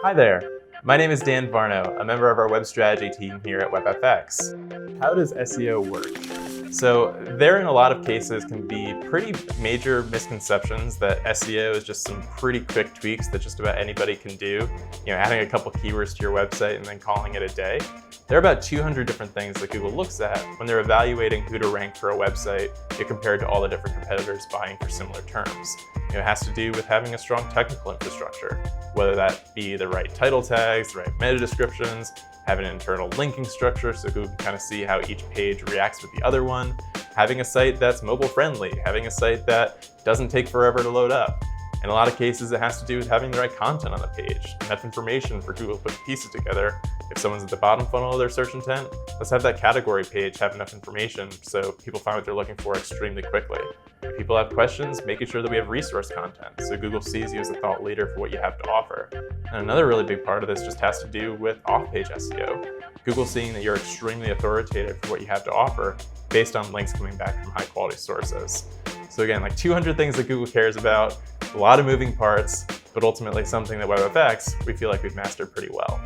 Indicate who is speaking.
Speaker 1: Hi there, my name is Dan Varno, a member of our web strategy team here at WebFX. How does SEO work? So there in a lot of cases can be pretty major misconceptions that SEO is just some pretty quick tweaks that just about anybody can do. Adding a couple keywords to your website and then calling it a day. There are about 200 different things that Google looks at when they're evaluating who to rank for a website compared to all the different competitors vying for similar terms. It has to do with having a strong technical infrastructure, whether that be the right title tags, the right meta descriptions, having an internal linking structure so Google can kind of see how each page reacts with the other one, having a site that's mobile friendly, having a site that doesn't take forever to load up. In a lot of cases, it has to do with having the right content on the page, enough information for Google to put pieces together. If someone's at the bottom funnel of their search intent, let's have that category page have enough information so people find what they're looking for extremely quickly. If people have questions, making sure that we have resource content so Google sees you as a thought leader for what you have to offer. And another really big part of this just has to do with off-page SEO. Google seeing that you're extremely authoritative for what you have to offer based on links coming back from high-quality sources. So again, like 200 things that Google cares about, a lot of moving parts, but ultimately something that WebFX, we feel like we've mastered pretty well.